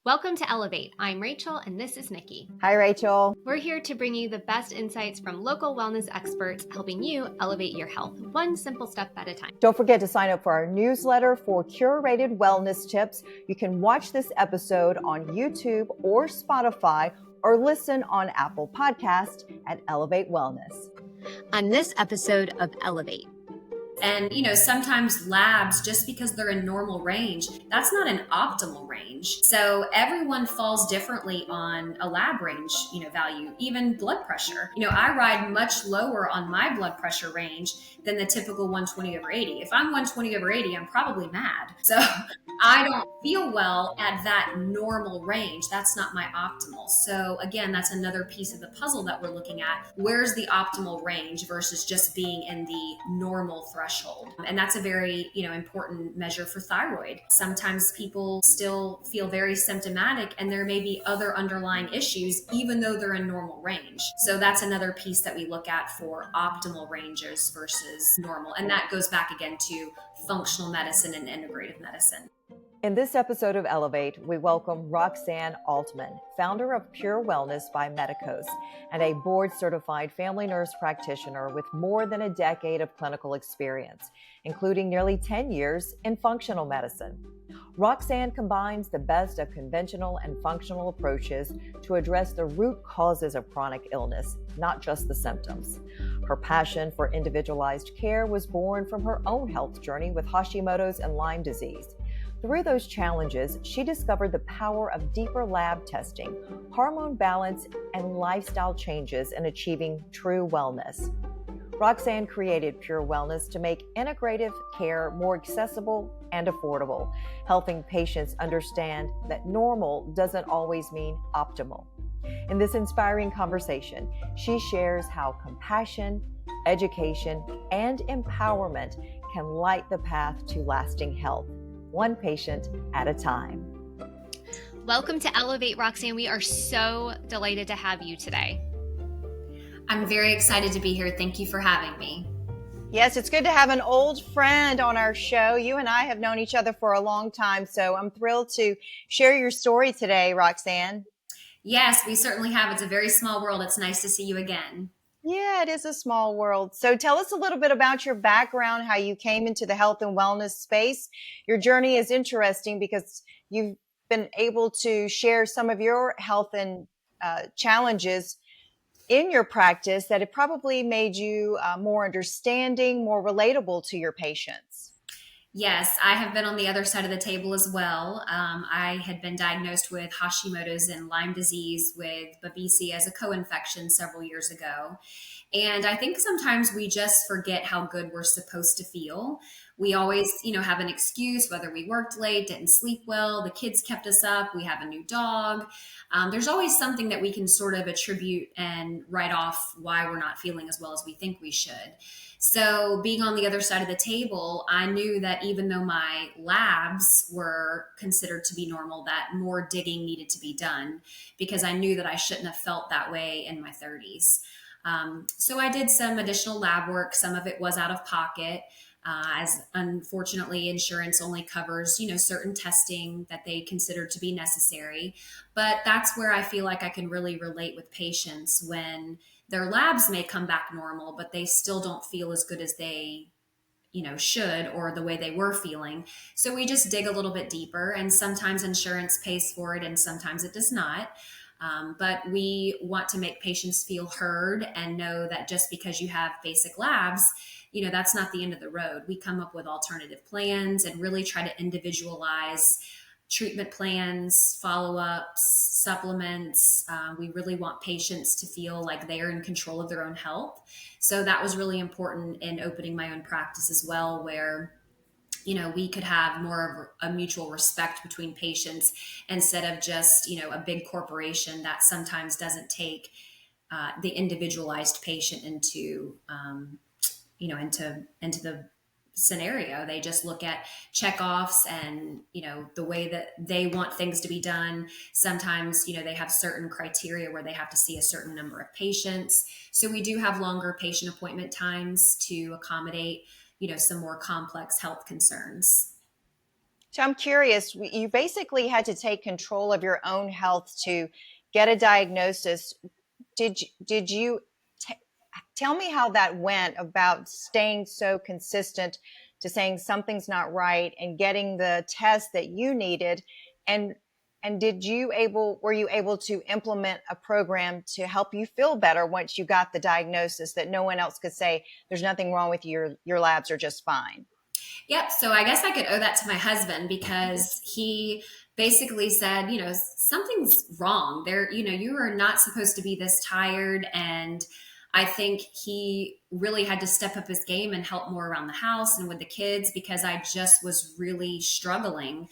Welcome to Elevate. I'm Rachel and this is Nickie. Hi, Rachel. We're here to bring you the best insights from local wellness experts, helping you elevate your health one simple step at a time. Don't forget to sign up for our newsletter for curated wellness tips. You can watch this episode on YouTube or Spotify or listen on Apple Podcast at Elevate Wellness. On this episode of Elevate. And, sometimes labs, just because they're in normal range, that's not an optimal range. So everyone falls differently on a lab range, value, even blood pressure. I ride much lower on my blood pressure range than the typical 120/80. If I'm 120/80, I'm probably mad. So I don't feel well at that normal range. That's not my optimal. So again, that's another piece of the puzzle that we're looking at. Where's the optimal range versus just being in the normal threshold? And that's a very, important measure for thyroid. Sometimes people still feel very symptomatic and there may be other underlying issues, even though they're in normal range. So that's another piece that we look at for optimal ranges versus normal. And that goes back again to functional medicine and integrative medicine. In this episode of Elevate, we welcome Roxanne Altman, founder of Pure Wellness by Medicos, and a board-certified family nurse practitioner with more than a decade of clinical experience, including nearly 10 years in functional medicine. Roxanne combines the best of conventional and functional approaches to address the root causes of chronic illness, not just the symptoms. Her passion for individualized care was born from her own health journey with Hashimoto's and Lyme disease. Through those challenges, she discovered the power of deeper lab testing, hormone balance, and lifestyle changes in achieving true wellness. Roxanne created Pure Wellness to make integrative care more accessible and affordable, helping patients understand that normal doesn't always mean optimal. In this inspiring conversation, she shares how compassion, education, and empowerment can light the path to lasting health, one patient at a time. Welcome to Elevate, Roxanne. We are so delighted to have you today. I'm very excited to be here. Thank you for having me. Yes, it's good to have an old friend on our show. You and I have known each other for a long time, so I'm thrilled to share your story today, Roxanne. Yes, we certainly have. It's a very small world. It's nice to see you again. Yeah, it is a small world. So tell us a little bit about your background, how you came into the health and wellness space. Your journey is interesting because you've been able to share some of your health and challenges in your practice that it probably made you more understanding, more relatable to your patients. Yes, I have been on the other side of the table as well. I had been diagnosed with Hashimoto's and Lyme disease with Babesia as a co-infection several years ago. And I think sometimes we just forget how good we're supposed to feel. We always, have an excuse, whether we worked late, didn't sleep well, the kids kept us up, we have a new dog. There's always something that we can sort of attribute and write off why we're not feeling as well as we think we should. So being on the other side of the table, I knew that even though my labs were considered to be normal, that more digging needed to be done because I knew that I shouldn't have felt that way in my 30s. So I did some additional lab work. Some of it was out of pocket, as unfortunately insurance only covers, certain testing that they consider to be necessary. But that's where I feel like I can really relate with patients when their labs may come back normal, but they still don't feel as good as they, should or the way they were feeling. So we just dig a little bit deeper, and sometimes insurance pays for it and sometimes it does not. But we want to make patients feel heard and know that just because you have basic labs, that's not the end of the road. We come up with alternative plans and really try to individualize treatment plans, follow-ups, supplements. We really want patients to feel like they're in control of their own health. So that was really important in opening my own practice as well, where we could have more of a mutual respect between patients instead of just, a big corporation that sometimes doesn't take the individualized patient into the scenario. They just look at checkoffs and, the way that they want things to be done. Sometimes, they have certain criteria where they have to see a certain number of patients. So we do have longer patient appointment times to accommodate, some more complex health concerns. So I'm curious, you basically had to take control of your own health to get a diagnosis. Did you t- tell me how that went about staying so consistent to saying something's not right and getting the test that you needed? And were you able to implement a program to help you feel better once you got the diagnosis that no one else could say there's nothing wrong with you, your labs are just fine? Yep. So I guess I could owe that to my husband because he basically said, something's wrong there. You are not supposed to be this tired. And I think he really had to step up his game and help more around the house and with the kids because I just was really struggling.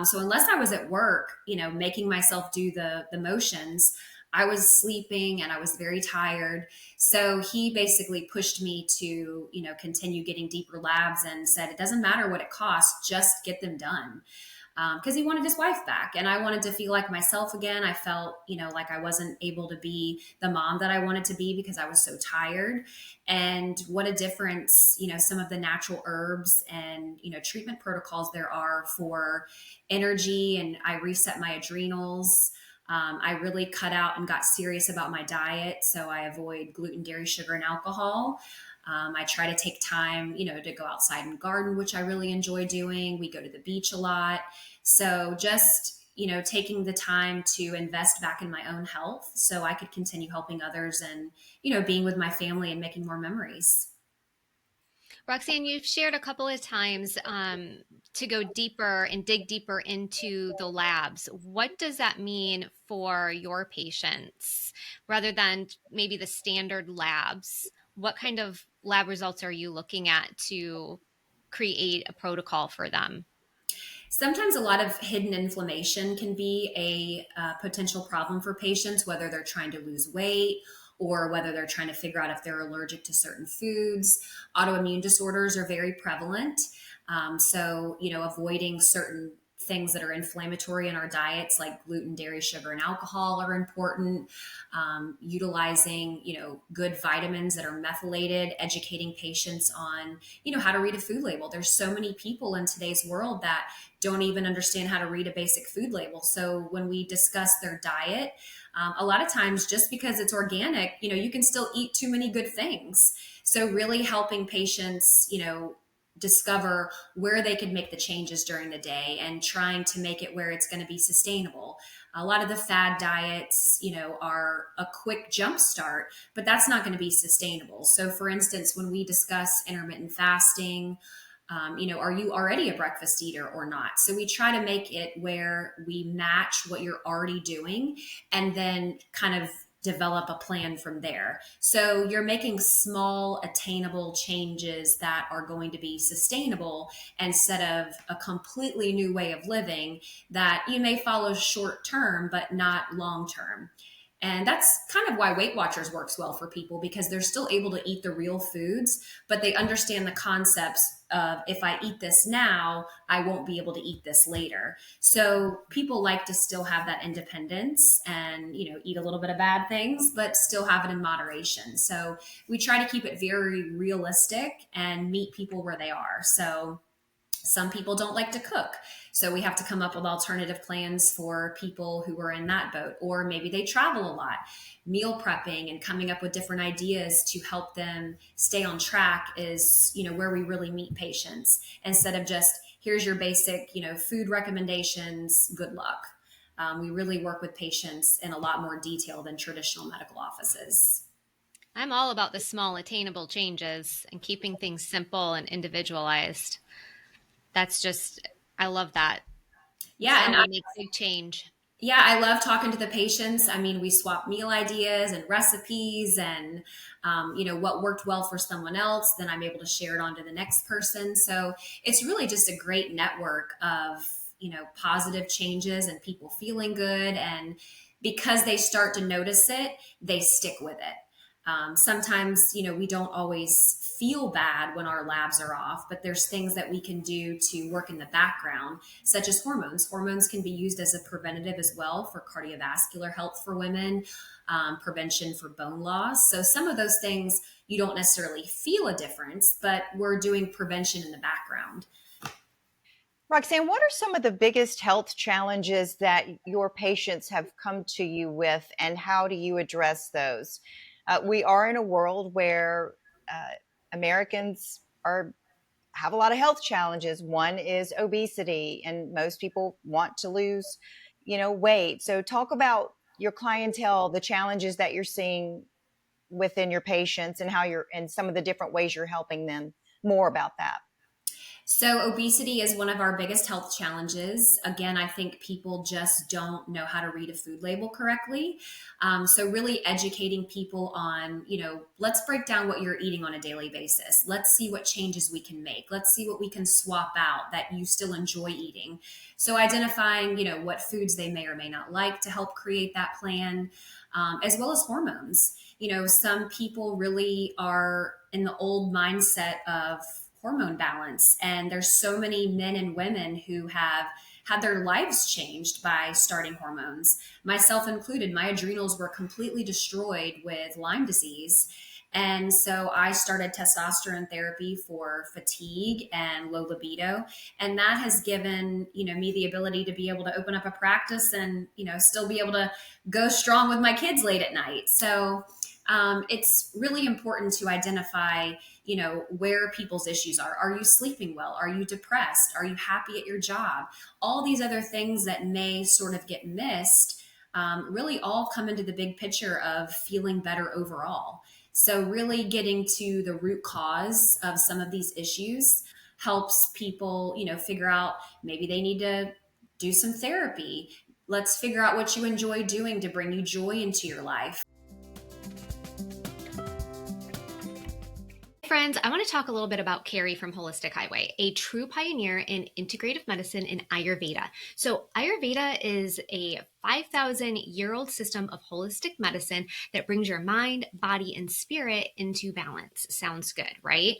So unless I was at work, making myself do the motions, I was sleeping and I was very tired. So he basically pushed me to, continue getting deeper labs and said, it doesn't matter what it costs, just get them done. Because he wanted his wife back and I wanted to feel like myself again. I felt, like I wasn't able to be the mom that I wanted to be because I was so tired. And what a difference, some of the natural herbs and, treatment protocols there are for energy. And I reset my adrenals. I really cut out and got serious about my diet. So I avoid gluten, dairy, sugar, and alcohol. I try to take time, to go outside and garden, which I really enjoy doing. We go to the beach a lot. So just, taking the time to invest back in my own health so I could continue helping others and, being with my family and making more memories. Roxanne, you've shared a couple of times to go deeper and dig deeper into the labs. What does that mean for your patients rather than maybe the standard labs? What kind of lab results are you looking at to create a protocol for them? Sometimes a lot of hidden inflammation can be a potential problem for patients, whether they're trying to lose weight or whether they're trying to figure out if they're allergic to certain foods. Autoimmune disorders are very prevalent. So, avoiding certain things that are inflammatory in our diets, like gluten, dairy, sugar, and alcohol, are important. Utilizing, good vitamins that are methylated, educating patients on, how to read a food label. There's so many people in today's world that don't even understand how to read a basic food label. So when we discuss their diet, a lot of times just because it's organic, you can still eat too many good things. So really helping patients, discover where they could make the changes during the day and trying to make it where it's going to be sustainable. A lot of the fad diets, are a quick jump start, but that's not going to be sustainable. So for instance, when we discuss intermittent fasting, are you already a breakfast eater or not? So we try to make it where we match what you're already doing and then kind of develop a plan from there. So you're making small, attainable changes that are going to be sustainable instead of a completely new way of living that you may follow short term, but not long term. And that's kind of why Weight Watchers works well for people because they're still able to eat the real foods, but they understand the concepts of if I eat this now, I won't be able to eat this later. So people like to still have that independence and, eat a little bit of bad things, but still have it in moderation. So we try to keep it very realistic and meet people where they are. So some people don't like to cook. So we have to come up with alternative plans for people who are in that boat, or maybe they travel a lot. Meal prepping and coming up with different ideas to help them stay on track is, where we really meet patients instead of just here's your basic, food recommendations, good luck. We really work with patients in a lot more detail than traditional medical offices. I'm all about the small, attainable changes and keeping things simple and individualized. I love that. It's Yeah, how and we make big change. yeah, I love talking to the patients. I mean, we swap meal ideas and recipes and, what worked well for someone else. Then I'm able to share it on to the next person. So it's really just a great network of, positive changes and people feeling good. And because they start to notice it, they stick with it. Sometimes, we don't always feel bad when our labs are off, but there's things that we can do to work in the background, such as hormones. Hormones can be used as a preventative as well for cardiovascular health for women, prevention for bone loss. So some of those things you don't necessarily feel a difference, but we're doing prevention in the background. Roxanne, what are some of the biggest health challenges that your patients have come to you with, and how do you address those? We are in a world where uh, Americans are have a lot of health challenges. One is obesity, and most people want to lose, weight. So, talk about your clientele, the challenges that you're seeing within your patients, and how you're and some of the different ways you're helping them. More about that. So, obesity is one of our biggest health challenges. Again, I think people just don't know how to read a food label correctly. So, really educating people on, let's break down what you're eating on a daily basis. Let's see what changes we can make. Let's see what we can swap out that you still enjoy eating. So, identifying, what foods they may or may not like to help create that plan, as well as hormones. Some people really are in the old mindset of hormone balance. And there's so many men and women who have had their lives changed by starting hormones, myself included. My adrenals were completely destroyed with Lyme disease. And so I started testosterone therapy for fatigue and low libido. And that has given, me the ability to be able to open up a practice and, still be able to go strong with my kids late at night. So it's really important to identify where people's issues are. Are you sleeping well? Are you depressed? Are you happy at your job? All these other things that may sort of get missed really all come into the big picture of feeling better overall. So really getting to the root cause of some of these issues helps people figure out maybe they need to do some therapy. Let's figure out what you enjoy doing to bring you joy into your life. Friends, I want to talk a little bit about Kerry from Holistic Highway, a true pioneer in integrative medicine and Ayurveda. So, Ayurveda is a 5,000-year-old system of holistic medicine that brings your mind, body, and spirit into balance. Sounds good, right?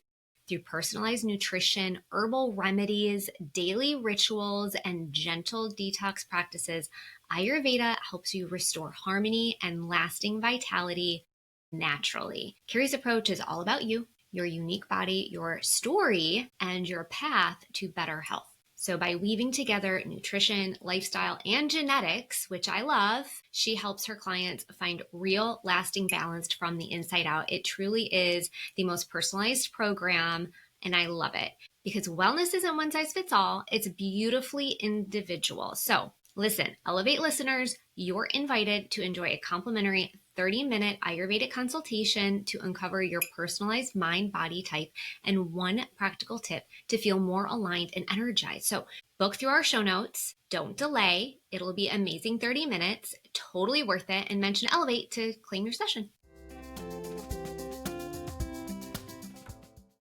Through personalized nutrition, herbal remedies, daily rituals, and gentle detox practices, Ayurveda helps you restore harmony and lasting vitality naturally. Kerry's approach is all about you, your unique body, your story, and your path to better health. So by weaving together nutrition, lifestyle, and genetics, which I love, she helps her clients find real lasting balance from the inside out. It truly is the most personalized program, and I love it because wellness isn't one size fits all. It's beautifully individual. So listen, Elevate listeners, you're invited to enjoy a complimentary 30-minute Ayurvedic consultation to uncover your personalized mind body type and one practical tip to feel more aligned and energized. So book through our show notes. Don't delay. It'll be amazing 30 minutes, totally worth it, and mention Elevate to claim your session.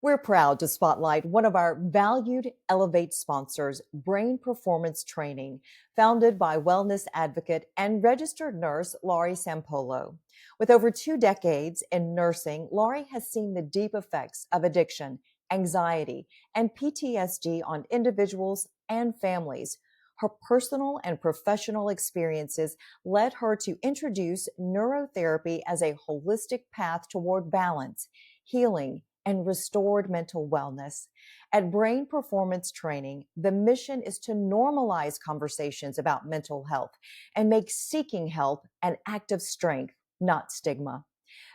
We're proud to spotlight one of our valued Elevate sponsors, Brain Performance Training, founded by wellness advocate and registered nurse Laurie Sampolo. With over 2 decades in nursing, Laurie has seen the deep effects of addiction, anxiety, and PTSD on individuals and families. Her personal and professional experiences led her to introduce neurotherapy as a holistic path toward balance, healing, and restored mental wellness. At Brain Performance Training, the mission is to normalize conversations about mental health and make seeking help an act of strength, not stigma.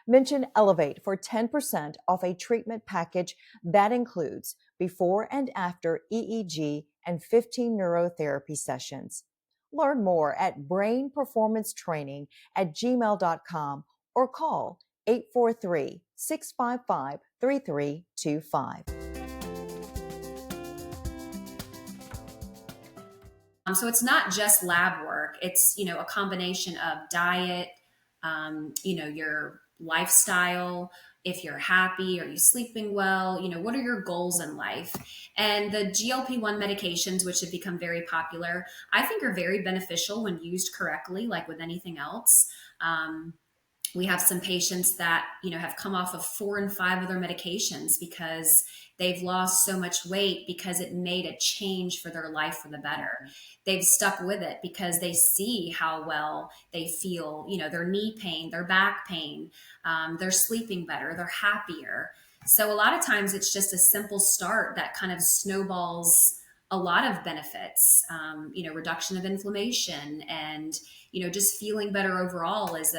Mention Elevate for 10% off a treatment package that includes before and after EEG and 15 neurotherapy sessions. Learn more at brainperformancetraining@gmail.com or call 843-655-3325. So it's not just lab work. It's, a combination of diet, your lifestyle. If you're happy, are you sleeping well? What are your goals in life? And the GLP-1 medications, which have become very popular, I think are very beneficial when used correctly, like with anything else. We have some patients that have come off of 4 and 5 other medications because they've lost so much weight because it made a change for their life for the better. They've stuck with it because they see how well they feel, their knee pain, their back pain, they're sleeping better, they're happier. So a lot of times it's just a simple start that kind of snowballs a lot of benefits, reduction of inflammation and, just feeling better overall is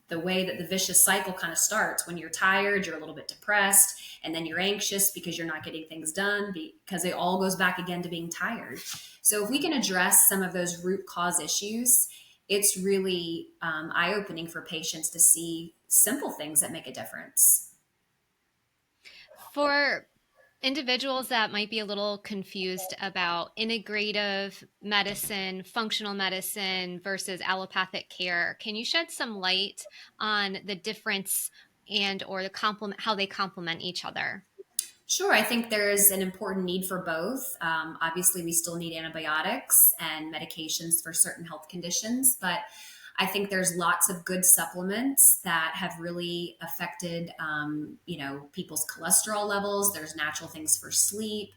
the way that the vicious cycle kind of starts. When you're tired, you're a little bit depressed, and then you're anxious because you're not getting things done, because it all goes back again to being tired. So if we can address some of those root cause issues, it's really eye-opening for patients to see simple things that make a difference. For individuals that might be a little confused about integrative medicine, functional medicine versus allopathic care, can you shed some light on the difference and or the complement, how they complement each other? Sure, I think there is an important need for both. Obviously, we still need antibiotics and medications for certain health conditions, but I think there's lots of good supplements that have really affected, people's cholesterol levels. There's natural things for sleep.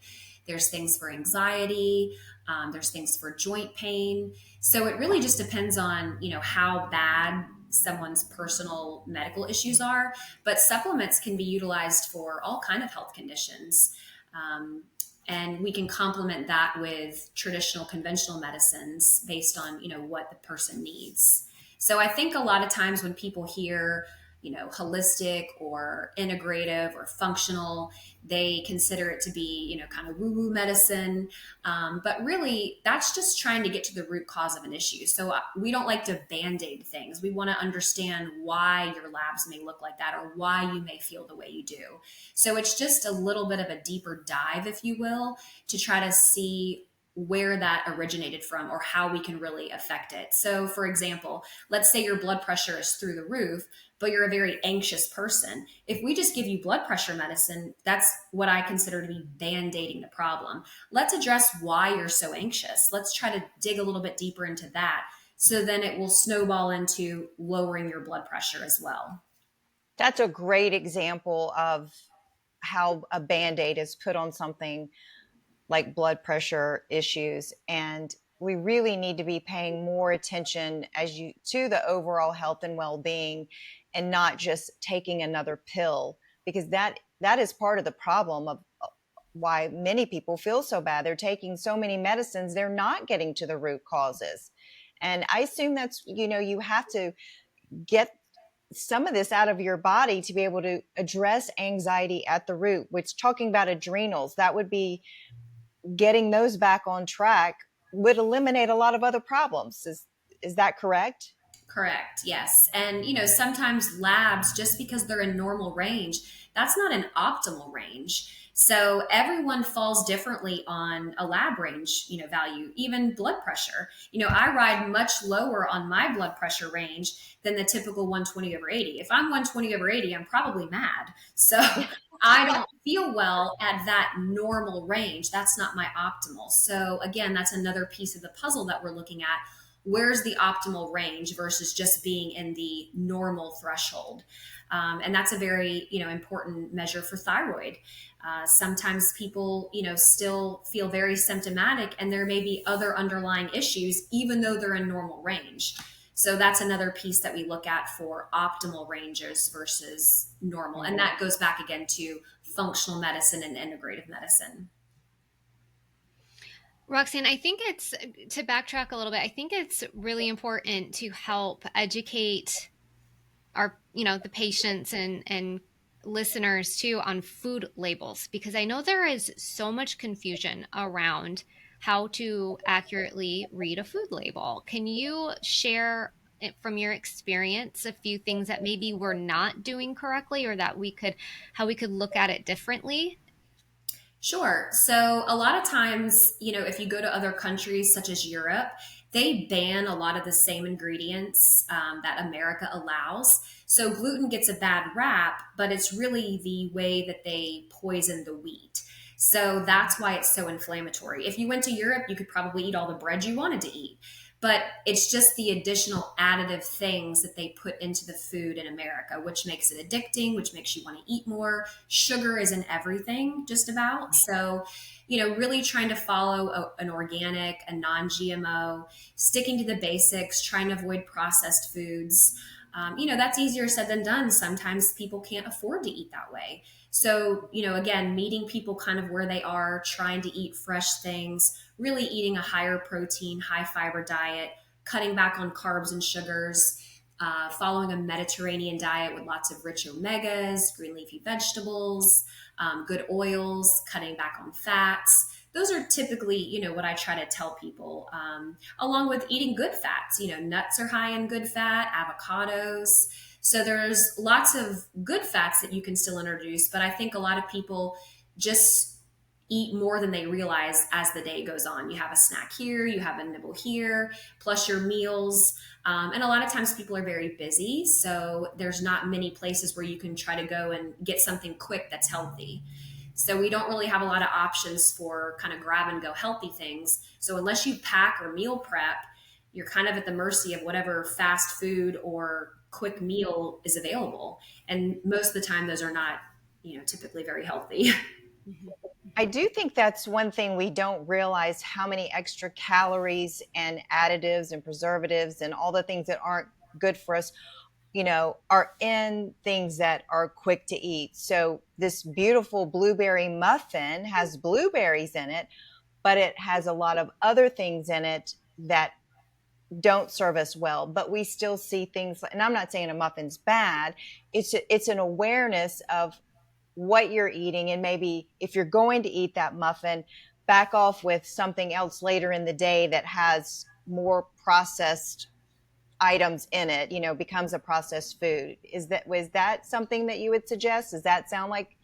There's things for anxiety. There's things for joint pain. So it really just depends on, how bad someone's personal medical issues are, but supplements can be utilized for all kind of health conditions. Um, and we can complement that with traditional conventional medicines based on, what the person needs. So I think a lot of times when people hear, holistic or integrative or functional, they consider it to be, kind of woo woo medicine. But really, that's just trying to get to the root cause of an issue. So we don't like to band aid things. We want to understand why your labs may look like that or why you may feel the way you do. So it's just a little bit of a deeper dive, if you will, to try to see where that originated from or how we can really affect it. So, for example, let's say your blood pressure is through the roof, but you're a very anxious person. If we just give you blood pressure medicine, that's what I consider to be band-aiding the problem. Let's address why you're so anxious. Let's try to dig a little bit deeper into that. So then it will snowball into lowering your blood pressure as well. That's a great example of how a band-aid is put on something like blood pressure issues. And we really need to be paying more attention to the overall health and well-being, and not just taking another pill, because that is part of the problem of why many people feel so bad. They're taking so many medicines, they're not getting to the root causes. And I assume that's, you have to get some of this out of your body to be able to address anxiety at the root, which, talking about adrenals, that would be getting those back on track would eliminate a lot of other problems. Is that correct? Correct. Yes. And, sometimes labs, just because they're in normal range, that's not an optimal range. So everyone falls differently on a lab range, value, even blood pressure. I ride much lower on my blood pressure range than the typical 120/80. If I'm 120/80, I'm probably mad. So I don't feel well at that normal range. That's not my optimal. So again, that's another piece of the puzzle that we're looking at. Where's the optimal range versus just being in the normal threshold? And that's a very, important measure for thyroid. Sometimes people, still feel very symptomatic, and there may be other underlying issues, even though they're in normal range. So that's another piece that we look at for optimal ranges versus normal. And that goes back again to functional medicine and integrative medicine. Roxanne, I think it's to backtrack a little bit. I think it's really important to help educate our, the patients and listeners too on food labels, because I know there is so much confusion around how to accurately read a food label. Can you share from your experience a few things that maybe we're not doing correctly, or that how we could look at it differently? Sure. So a lot of times, if you go to other countries such as Europe, they ban a lot of the same ingredients that America allows. So gluten gets a bad rap, but it's really the way that they poison the wheat. So that's why it's so inflammatory. If you went to Europe, you could probably eat all the bread you wanted to eat. But it's just the additional additive things that they put into the food in America, which makes it addicting, which makes you want to eat more. Sugar is in everything, just about. So, really trying to follow an organic, a non GMO, sticking to the basics, trying to avoid processed foods. That's easier said than done. Sometimes people can't afford to eat that way. So, again, meeting people kind of where they are, trying to eat fresh things, really eating a higher protein, high fiber diet, cutting back on carbs and sugars, following a Mediterranean diet with lots of rich omegas, green leafy vegetables, good oils, cutting back on fats. Those are typically, what I try to tell people, along with eating good fats. Nuts are high in good fat, avocados. So there's lots of good fats that you can still introduce, but I think a lot of people just eat more than they realize as the day goes on. You have a snack here, you have a nibble here, plus your meals. And a lot of times people are very busy, so there's not many places where you can try to go and get something quick that's healthy. So we don't really have a lot of options for kind of grab and go healthy things. So unless you pack or meal prep, you're kind of at the mercy of whatever fast food or quick meal is available. And most of the time, those are not, typically very healthy. I do think that's one thing we don't realize, how many extra calories and additives and preservatives and all the things that aren't good for us, are in things that are quick to eat. So this beautiful blueberry muffin has blueberries in it, but it has a lot of other things in it that don't serve us well. But we still see things, and I'm not saying a muffin's bad. It's an awareness of what you're eating, and maybe if you're going to eat that muffin, back off with something else later in the day that has more processed items in it, becomes a processed food. Was that something that you would suggest? Does that sound like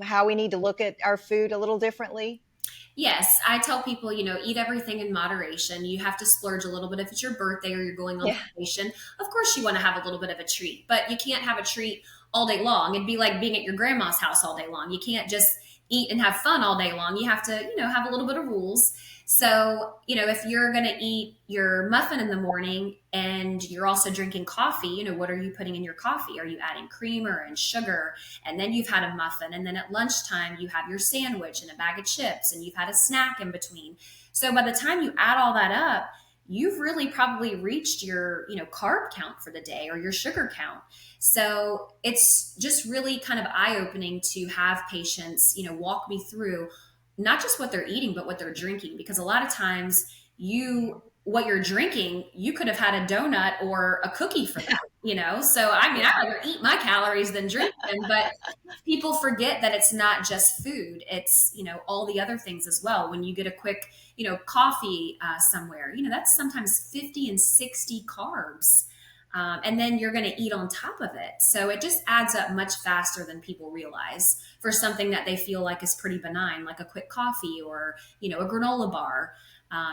how we need to look at our food a little differently? Yes, I tell people, eat everything in moderation. You have to splurge a little bit if it's your birthday or you're going on Yeah. vacation. Of course, you want to have a little bit of a treat, but you can't have a treat all day long. It'd be like being at your grandma's house all day long. You can't just eat and have fun all day long. You have to, have a little bit of rules. So, if you're going to eat your muffin in the morning and you're also drinking coffee, what are you putting in your coffee? Are you adding creamer and sugar? And then you've had a muffin. And then at lunchtime, you have your sandwich and a bag of chips and you've had a snack in between. So by the time you add all that up, you've really probably reached your, carb count for the day or your sugar count. So it's just really kind of eye opening to have patients, walk me through not just what they're eating, but what they're drinking. Because a lot of times what you're drinking, you could have had a donut or a cookie for that. So I mean, I'd rather eat my calories than drink them, but people forget that it's not just food. It's, all the other things as well. When you get a quick, coffee somewhere, that's sometimes 50 and 60 carbs. And then you're going to eat on top of it. So it just adds up much faster than people realize for something that they feel like is pretty benign, like a quick coffee or, a granola bar.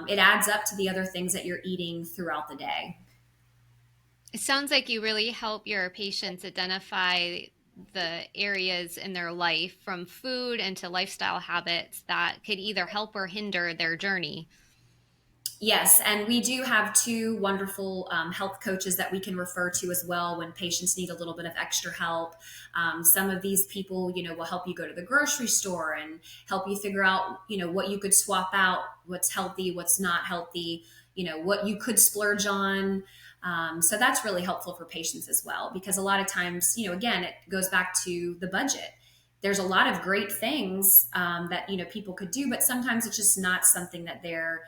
It adds up to the other things that you're eating throughout the day. It sounds like you really help your patients identify the areas in their life from food into lifestyle habits that could either help or hinder their journey. Yes, and we do have two wonderful health coaches that we can refer to as well when patients need a little bit of extra help. Some of these people, will help you go to the grocery store and help you figure out, what you could swap out, what's healthy, what's not healthy, what you could splurge on. So that's really helpful for patients as well, because a lot of times, again, it goes back to the budget. There's a lot of great things that, people could do, but sometimes it's just not something that they're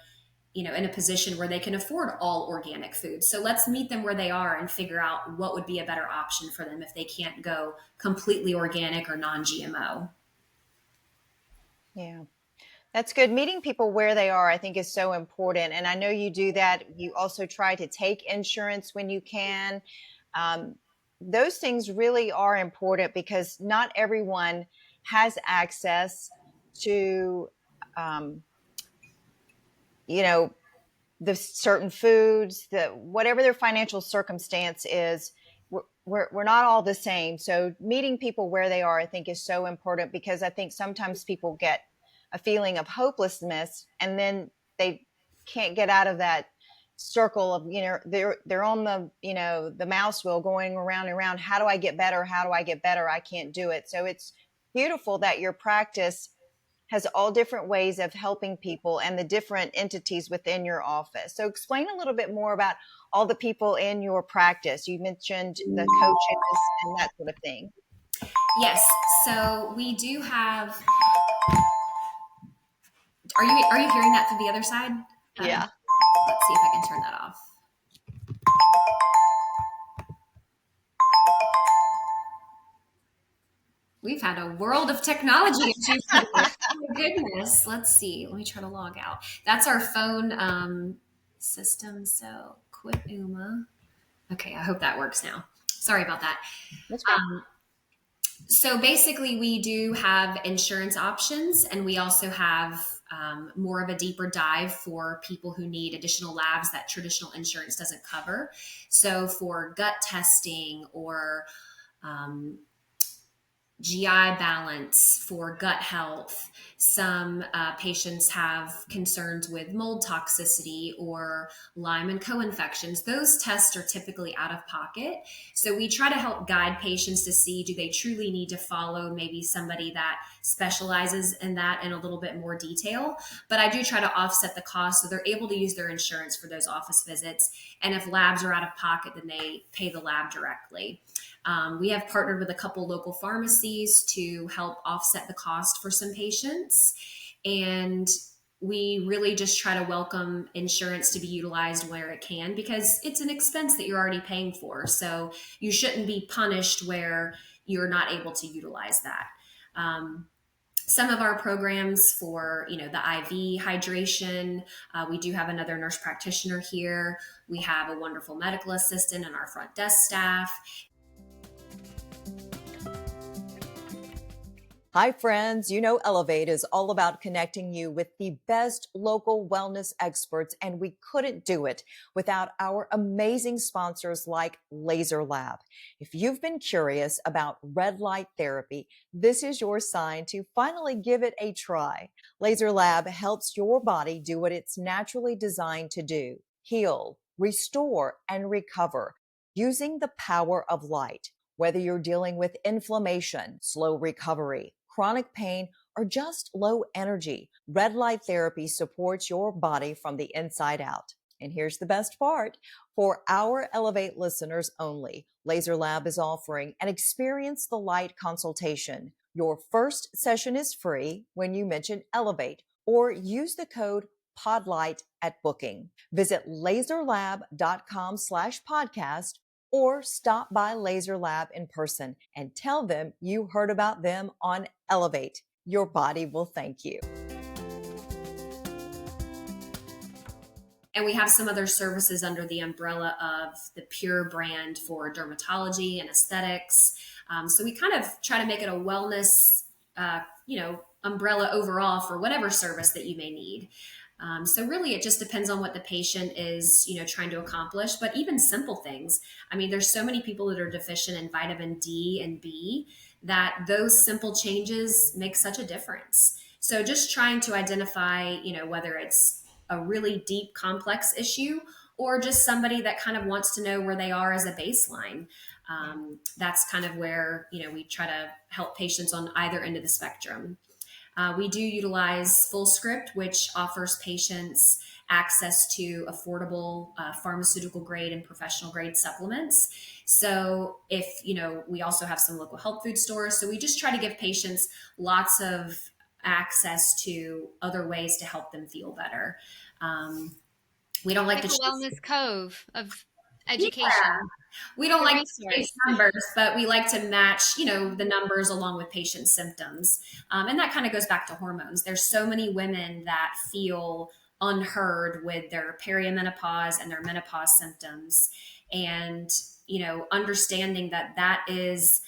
in a position where they can afford all organic food. So let's meet them where they are and figure out what would be a better option for them if they can't go completely organic or non-GMO. Yeah. That's good. Meeting people where they are, I think, is so important. And I know you do that. You also try to take insurance when you can. Um, those things really are important because not everyone has access to, um, you know, the certain foods, whatever their financial circumstance is. We're not all the same. So meeting people where they are, I think, is so important, because I think sometimes people get a feeling of hopelessness and then they can't get out of that circle of, they're on the mouse wheel going around and around. How do I get better? How do I get better? I can't do it. So it's beautiful that your practice has all different ways of helping people and the different entities within your office. So explain a little bit more about all the people in your practice. You mentioned the coaches and that sort of thing. Yes. So we do have. Are you hearing that through the other side? Yeah. Let's see if I can turn that off. We've had a world of technology issues today. Oh my goodness. Let's see. Let me try to log out. That's our phone system. So quit UMA. Okay, I hope that works now. Sorry about that. That's okay. So basically, we do have insurance options, and we also have more of a deeper dive for people who need additional labs that traditional insurance doesn't cover. So for gut testing or um, GI balance for gut health. Some patients have concerns with mold toxicity or Lyme and co-infections. Those tests are typically out of pocket. So we try to help guide patients to see, do they truly need to follow maybe somebody that specializes in that in a little bit more detail. But I do try to offset the cost so they're able to use their insurance for those office visits. And if labs are out of pocket, then they pay the lab directly. We have partnered with a couple local pharmacies to help offset the cost for some patients. And we really just try to welcome insurance to be utilized where it can, because it's an expense that you're already paying for. So you shouldn't be punished where you're not able to utilize that. Some of our programs for, the IV hydration, we do have another nurse practitioner here. We have a wonderful medical assistant and our front desk staff. Hi, friends. You know, Elevate is all about connecting you with the best local wellness experts, and we couldn't do it without our amazing sponsors like Laser Lab. If you've been curious about red light therapy, this is your sign to finally give it a try. Laser Lab helps your body do what it's naturally designed to do: heal, restore, and recover using the power of light. Whether you're dealing with inflammation, slow recovery, chronic pain, or just low energy, red light therapy supports your body from the inside out. And here's the best part. For our Elevate listeners only, Laser Lab is offering an Experience the Light consultation. Your first session is free when you mention Elevate or use the code PODLIGHT at booking. Visit laserlab.com/podcast or stop by Laser Lab in person and tell them you heard about them on Elevate. Your body will thank you. And we have some other services under the umbrella of the Pure brand for dermatology and aesthetics. So we kind of try to make it a wellness, umbrella overall for whatever service that you may need. So really, it just depends on what the patient is, trying to accomplish. But even simple things. I mean, there's so many people that are deficient in vitamin D and B that those simple changes make such a difference. So just trying to identify, whether it's a really deep, complex issue or just somebody that kind of wants to know where they are as a baseline. That's kind of where, we try to help patients on either end of the spectrum. We do utilize FullScript, which offers patients access to affordable pharmaceutical grade and professional grade supplements. So if, we also have some local health food stores. So we just try to give patients lots of access to other ways to help them feel better. We don't like Like to a wellness cove of yeah. education. We don't The like to chase resource. numbers, but we like to match, the numbers along with patient symptoms. And that kind of goes back to hormones. There's so many women that feel unheard with their perimenopause and their menopause symptoms. And, understanding that that is,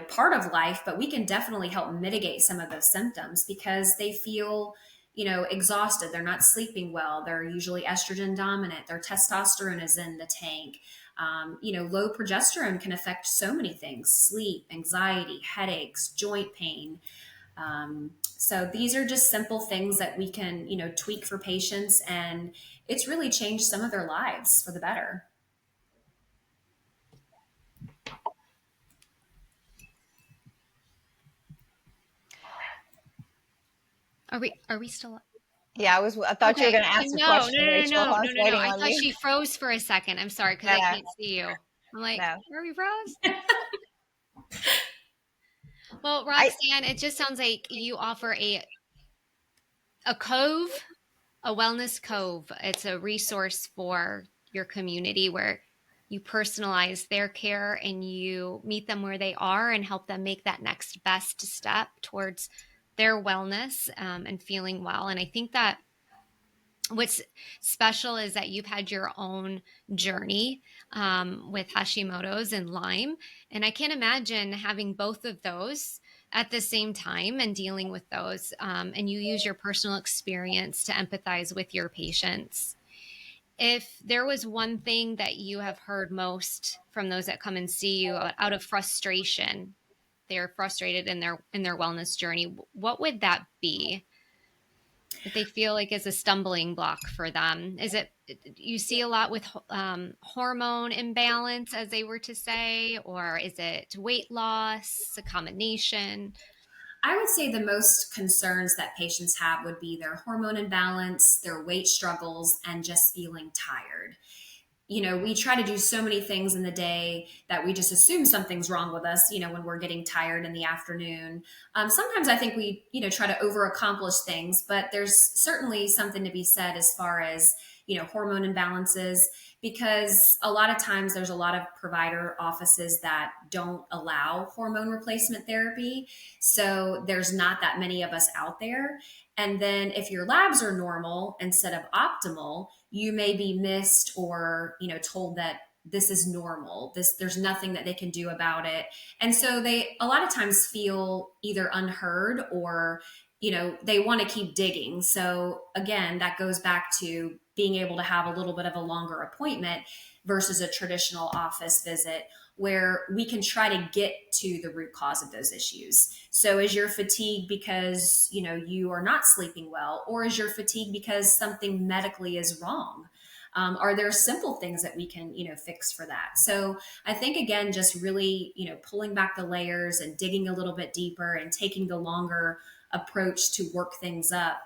part of life, but we can definitely help mitigate some of those symptoms because they feel exhausted. They're not sleeping well. They're usually estrogen dominant. Their testosterone is in the tank. Low progesterone can affect so many things: sleep, anxiety, headaches, joint pain. So these are just simple things that we can, tweak for patients, and it's really changed some of their lives for the better. Are we still? Yeah, I thought you were Okay. going to ask a No, no, question, no, no, Rachel. no, I no, was no, no. waiting I on thought you. she froze for a second. I'm sorry because No, I no, can't see you. I'm like, no. are we froze? Well, I Roxanne, it just sounds like you offer a cove, a wellness cove. It's a resource for your community where you personalize their care and you meet them where they are and help them make that next best step towards their wellness, and feeling well. And I think that what's special is that you've had your own journey, with Hashimoto's and Lyme. And I can't imagine having both of those at the same time and dealing with those. And you use your personal experience to empathize with your patients. If there was one thing that you have heard most from those that come and see you out of frustration, they're frustrated in their wellness journey, what would that be? That they feel like is a stumbling block for them? Is it you see a lot with hormone imbalance, as they were to say, or is it weight loss, a combination? I would say the most concerns that patients have would be their hormone imbalance, their weight struggles, and just feeling tired. We try to do so many things in the day that we just assume something's wrong with us, when we're getting tired in the afternoon. Sometimes I think we, try to over accomplish things, but there's certainly something to be said as far as, hormone imbalances, because a lot of times there's a lot of provider offices that don't allow hormone replacement therapy. So there's not that many of us out there. And then if your labs are normal instead of optimal, you may be missed or, told that this is normal. There's nothing that they can do about it. And so they a lot of times feel either unheard or, they want to keep digging. So again, that goes back to being able to have a little bit of a longer appointment versus a traditional office visit where we can try to get to the root cause of those issues. So is your fatigue because, you are not sleeping well, or is your fatigue because something medically is wrong? Are there simple things that we can, fix for that? So I think again, just really, pulling back the layers and digging a little bit deeper and taking the longer approach to work things up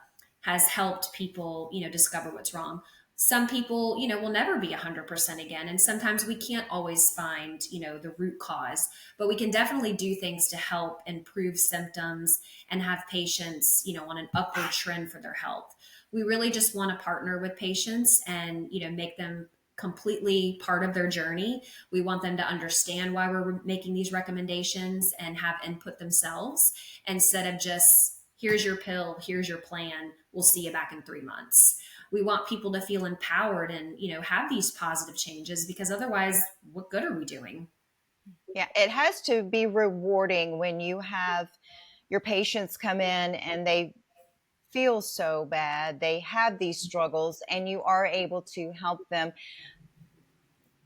has helped people, discover what's wrong. Some people, will never be 100% again. And sometimes we can't always find, the root cause, but we can definitely do things to help improve symptoms and have patients, on an upward trend for their health. We really just want to partner with patients and, make them completely part of their journey. We want them to understand why we're making these recommendations and have input themselves instead of just, here's your pill, here's your plan, we'll see you back in 3 months. We want people to feel empowered and, have these positive changes, because otherwise, what good are we doing? Yeah, it has to be rewarding when you have your patients come in and they feel so bad, they have these struggles, and you are able to help them.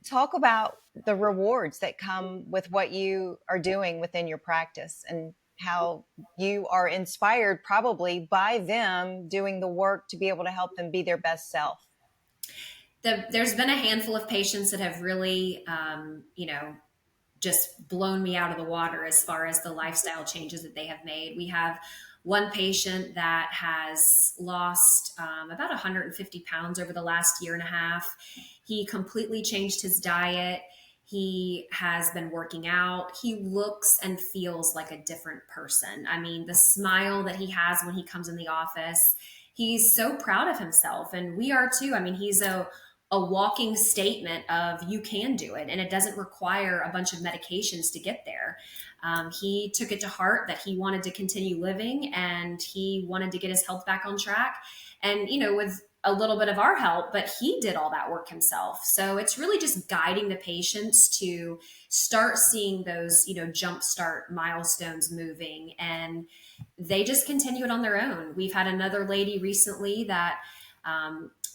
Talk about the rewards that come with what you are doing within your practice and how you are inspired probably by them doing the work to be able to help them be their best self. There's been a handful of patients that have really, just blown me out of the water as far as the lifestyle changes that they have made. We have one patient that has lost about 150 pounds over the last year and a half. He completely changed his diet. He has been working out. He looks and feels like a different person. I mean, the smile that he has when he comes in the office, he's so proud of himself. And we are too. I mean, he's a walking statement of you can do it, and it doesn't require a bunch of medications to get there. He took it to heart that he wanted to continue living and he wanted to get his health back on track, and with a little bit of our help, but he did all that work himself. So it's really just guiding the patients to start seeing those jumpstart milestones moving, and they just continue it on their own. We've had another lady recently that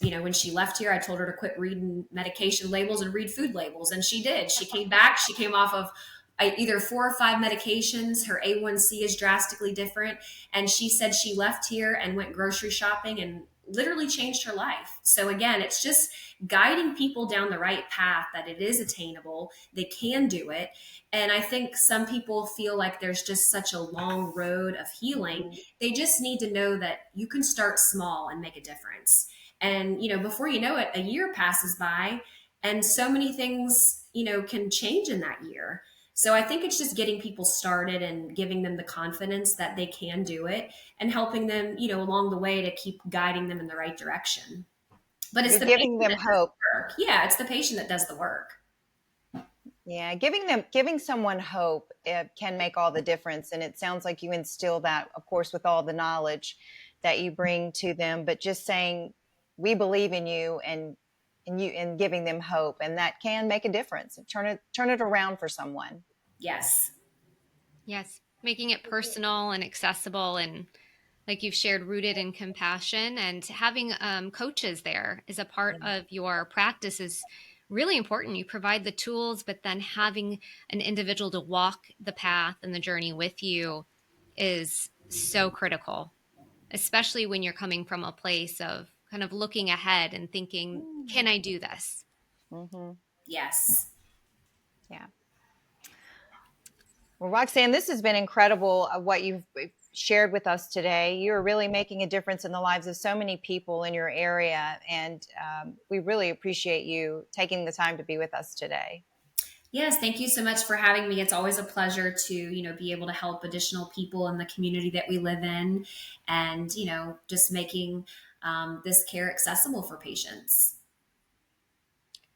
when she left here, I told her to quit reading medication labels and read food labels. And she did. She came back. She came off of either 4 or 5 medications. Her A1C is drastically different. And she said she left here and went grocery shopping and literally changed her life. So again, it's just guiding people down the right path, that it is attainable, they can do it. And I think some people feel like there's just such a long road of healing. They just need to know that you can start small and make a difference. And, before you know it, a year passes by and so many things, can change in that year. So I think it's just getting people started and giving them the confidence that they can do it, and helping them, along the way, to keep guiding them in the right direction. But it's You're the giving patient them that does hope. the work. Yeah, it's the patient that does the work. Yeah, giving someone hope, it can make all the difference. And it sounds like you instill that, of course, with all the knowledge that you bring to them, but just saying, we believe in you, and giving them hope, and that can make a difference and turn it around for someone. Yes. Yes. Making it personal and accessible, and like you've shared, rooted in compassion, and having coaches there is a part of your practice is really important. You provide the tools, but then having an individual to walk the path and the journey with you is so critical, especially when you're coming from a place of kind of looking ahead and thinking, can I do this? Mm-hmm. Yes. Yeah. Well, Roxanne, this has been incredible, what you've shared with us today. You're really making a difference in the lives of so many people in your area, and we really appreciate you taking the time to be with us today. Yes, thank you so much for having me. It's always a pleasure to, be able to help additional people in the community that we live in, and, just making this care accessible for patients.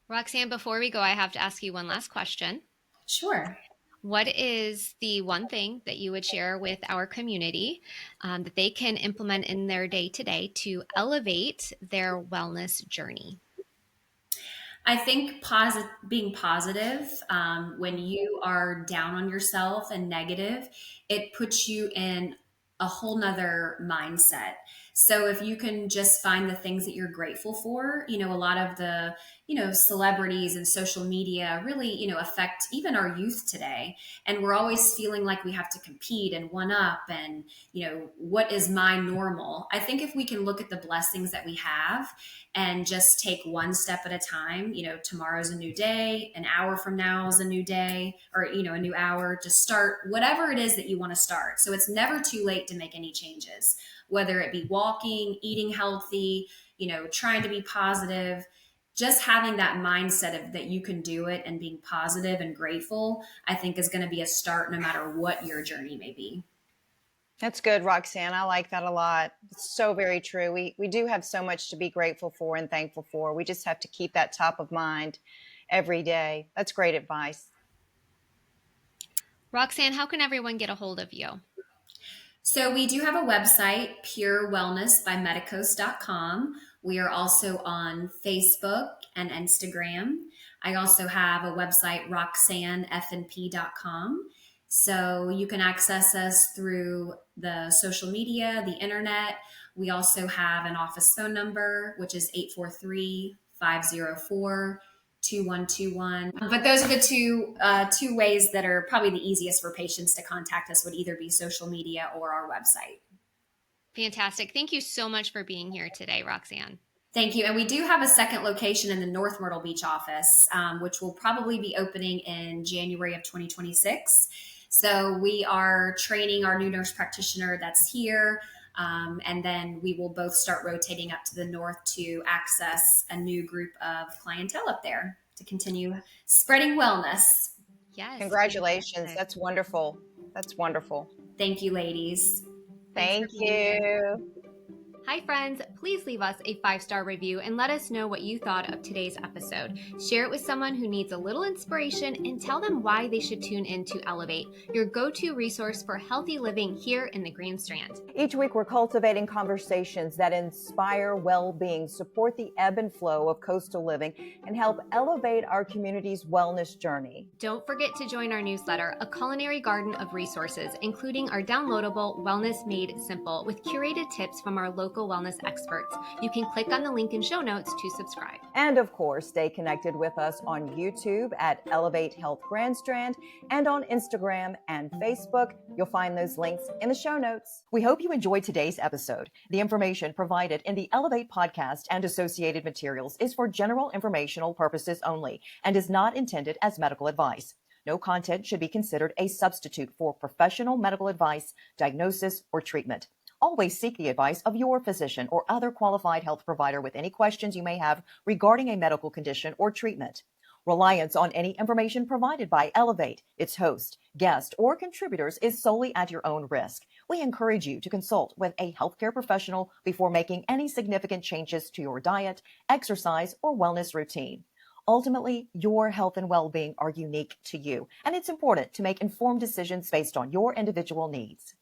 Roxanne, before we go, I have to ask you one last question. Sure. What is the one thing that you would share with our community that they can implement in their day to day to elevate their wellness journey? I think being positive, when you are down on yourself and negative, it puts you in a whole nother mindset. So if you can just find the things that you're grateful for, a lot of the, celebrities and social media really, affect even our youth today. And we're always feeling like we have to compete and one up, and, what is my normal? I think if we can look at the blessings that we have and just take one step at a time, tomorrow's a new day, an hour from now is a new day, or, a new hour, to start whatever it is that you want to start. So it's never too late to make any changes, whether it be walking, eating healthy, trying to be positive. Just having that mindset of that you can do it, and being positive and grateful, I think is going to be a start no matter what your journey may be. That's good, Roxanne. I like that a lot. It's so very true. We do have so much to be grateful for and thankful for. We just have to keep that top of mind every day. That's great advice. Roxanne, how can everyone get a hold of you? So we do have a website, purewellnessbymedicos.com. We are also on Facebook and Instagram. I also have a website, roxannefnp.com. So you can access us through the social media, the internet. We also have an office phone number, which is 843-504-2121. But those are the two ways that are probably the easiest for patients to contact us, would either be social media or our website. Fantastic. Thank you so much for being here today, Roxanne. Thank you. And we do have a second location in the North Myrtle Beach office, which will probably be opening in January of 2026. So we are training our new nurse practitioner that's here. And then we will both start rotating up to the north to access a new group of clientele up there to continue spreading wellness. Yes. Congratulations. Fantastic. That's wonderful. That's wonderful. Thank you, ladies. Thank you. Hi, friends. Please leave us a 5-star review and let us know what you thought of today's episode. Share it with someone who needs a little inspiration, and tell them why they should tune in to Elevate, your go-to resource for healthy living here in the Green Strand. Each week, we're cultivating conversations that inspire well-being, support the ebb and flow of coastal living, and help elevate our community's wellness journey. Don't forget to join our newsletter, a culinary garden of resources, including our downloadable Wellness Made Simple with curated tips from our local local wellness experts. You can click on the link in show notes to subscribe. And of course, stay connected with us on YouTube at Elevate Health Grand Strand and on Instagram and Facebook. You'll find those links in the show notes. We hope you enjoyed today's episode. The information provided in the Elevate podcast and associated materials is for general informational purposes only and is not intended as medical advice. No content should be considered a substitute for professional medical advice, diagnosis, or treatment. Always seek the advice of your physician or other qualified health provider with any questions you may have regarding a medical condition or treatment. Reliance on any information provided by Elevate, its host, guest, or contributors is solely at your own risk. We encourage you to consult with a healthcare professional before making any significant changes to your diet, exercise, or wellness routine. Ultimately, your health and well-being are unique to you, and it's important to make informed decisions based on your individual needs.